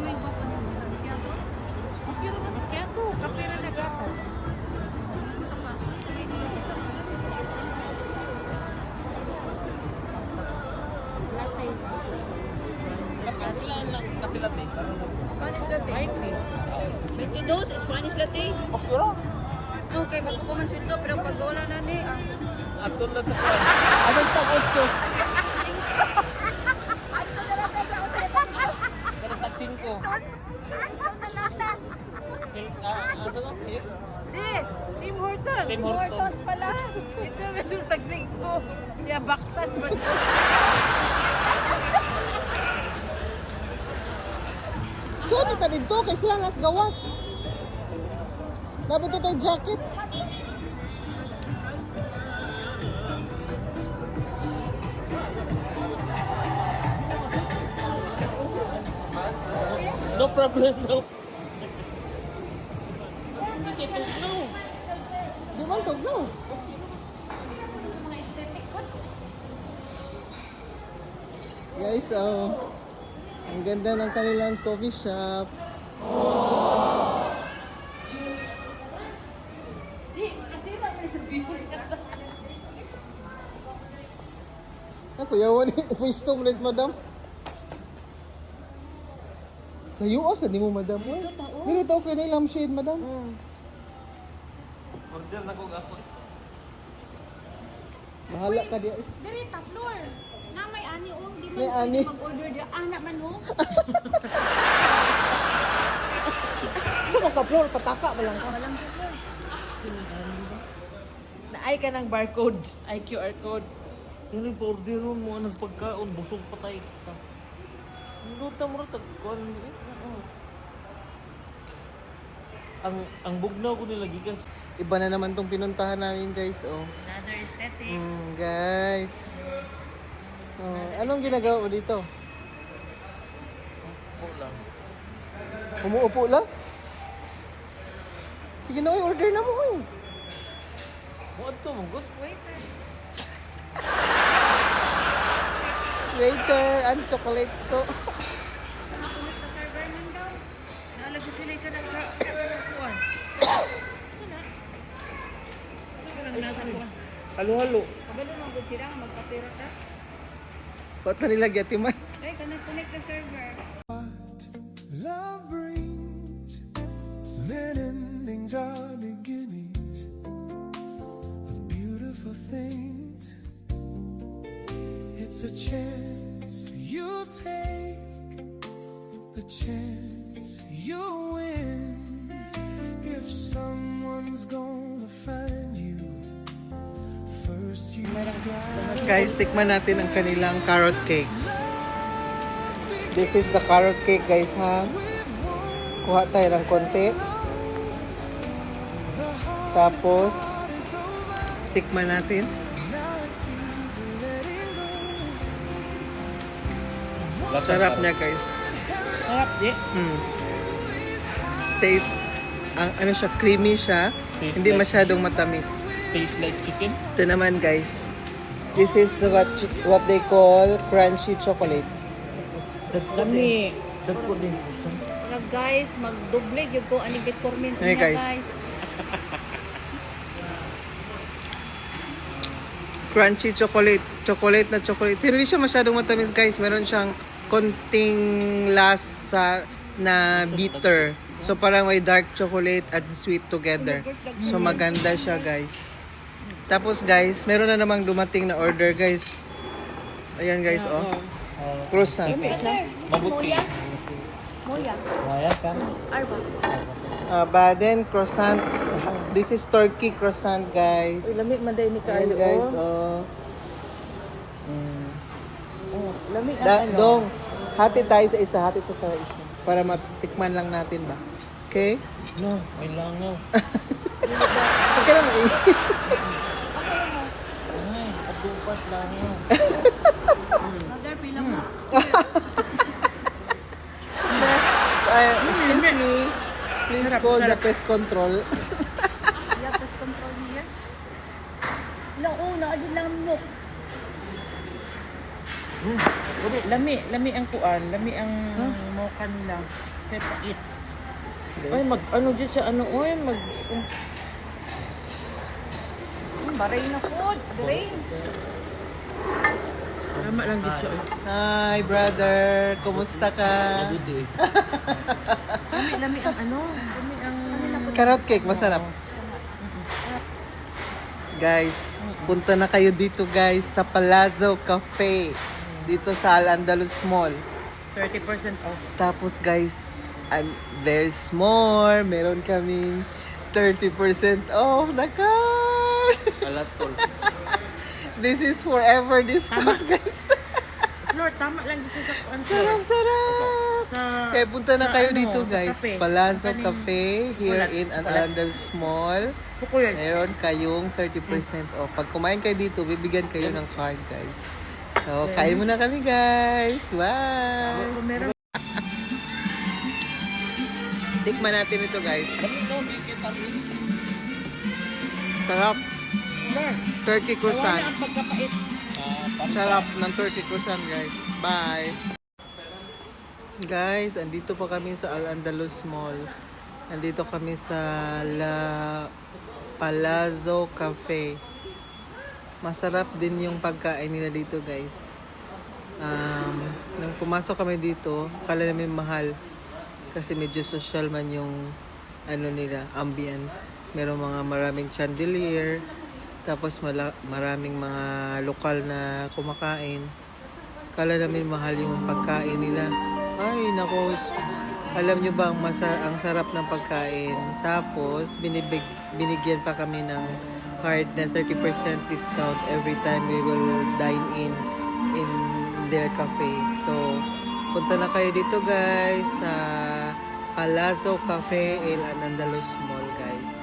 may guwapo niyo. Macchiato? Macchiato, kape na nagatas. Isa pa. Latte. Kapilaan lang, kapilate. Spanish latte. White tea. 22 Spanish latte. Okay lang. Okay, bago pa man sweldo, pero pag wala na ni, Ato na sa kwan. Anong tag-8? Pero tag-5. Asa na? Tim Hortons. Tim Hortons pala. Ito nga yung tag-5. Kaya baktas ba dyan? So, nita dito kay sila nas gawas. Dapat ito jacket. No problem, no. Hindi ito, no. Di man tog no. Mga aesthetic ko. Guys, ang ganda ng kanilang coffee shop. Di, kasi naman sa people na to. Ako yawan ni pwesto mo madam. Kayo sa di mo madam. Dito tao. Dili to kay nilang shade madam. Order na ko ako. Bahala ka di. Dili, top floor. Na may ani o, di man May ani. mag-order di. Anak man o. Sa ka-floor pataka ba lang ka? Walang top floor. Naay ka ng barcode, ay QR code. Ano yung pa-orderon mo, anong pagkaon, busog patay ka. Luta mo rin, tagkuhan mo ang bugnaw ko nila gigas. Iba na naman tong pinuntahan namin guys. Oh. Another aesthetic. Guys. Oh, anong ginagawa mo dito? Po lang. Umuupo lang? Sige na, order na mo eh. Buwan to, manggot. Waiter. Waiter, ang chocolates ko. Nakakulit pa server man daw. Nalagay sila ka ng kuwan. Sina? Sino lang nasa kuwan? Halo-halo. Kabalo nang good sila nga magkapira ta. Ba't na nila gyatiman? Ay, connect the server. Love brings then endings are beginnings of beautiful things. It's a chance you take, a chance you win. If someone's gonna find you, first you gotta Guys, tikman natin ang kanilang carrot cake. This is the carrot cake guys ha. Kuha tayo ng konti. Tapos, tikman natin. Sarap niya guys. Sarap, di? Taste, ang ano siya, creamy siya. Taste Hindi like masyadong matamis. Taste like chicken. Ito naman guys. This is what they call crunchy chocolate. Dami. Dagpo din. Wala guys, magdoble yung ko ani bit torment Hey, niya guys. guys. Crunchy chocolate. Chocolate na chocolate. Pero hindi siya masyadong matamis guys. Meron siyang konting lasa na bitter. So parang may dark chocolate at sweet together. So maganda siya guys. Tapos guys, meron na namang dumating na order guys. Ayan guys, oh. Croissant. Mabuti. Moya. Maya ka. Arba. Baden croissant. This is Turkey croissant guys. Lamig man day ni Ayan guys, oh. Lamig Dong, hati tayo sa isa, hati sa isa. Para matikman lang natin ba? Okay? No, may langaw. Huwag ka na maingay. Ay, adupat langaw. Mother pila mo. Excuse me. Please call the pest control. Yeah, pest control here. Lao na adi lang mo. Lami ang kuan, lami ang mo kanila. Kape pait. Guys. Ay, ano dyan sa ano, Baray na po. Drain. Tama lang dito siya. Hi, brother. Kumusta ka? Mabuti eh. Lami ang ano. Lami ang... Carrot cake, masarap. Guys, punta na kayo dito guys sa Palazzo Cafe. Dito sa Al-Andalus Mall. 30% off. Tapos guys, and there's more. Meron kaming 30% off na card. Alat tol. This is forever discount guys. Flor, tama lang dito sa ano. Sarap, sarap. Sa... Kaya punta na sa kayo ano, dito sa guys. cafe. Palazzo Ang Cafe here Chocolate, in Al-Andalus Mall. Buko yun. Meron kayong 30% off. Pag kumain kayo dito, bibigyan kayo ng card guys. So, kain muna kami guys. Bye! Kung meron. Tikman natin ito guys. Kami daw, di kita rin. Sarap. Flor, 30 wala croissant. ang pagkapait. Sarap ng 30 croissant guys. Bye! Guys, andito pa kami sa Al-Andalus Mall. Andito kami sa La Palazzo Cafe. Masarap din yung pagkain nila dito guys. Nung pumasok kami dito, akala namin mahal. Kasi medyo social man yung ano nila, ambience. Merong maraming chandelier. Tapos maraming mga lokal na kumakain. Akala namin mahal yung pagkain nila. Ay, nako. Alam nyo ba ang sarap ng pagkain? Tapos, binigyan pa kami ng card na 30% discount every time we will dine in their cafe. So, punta na kayo dito guys sa Palazzo Cafe El Andalus Mall guys.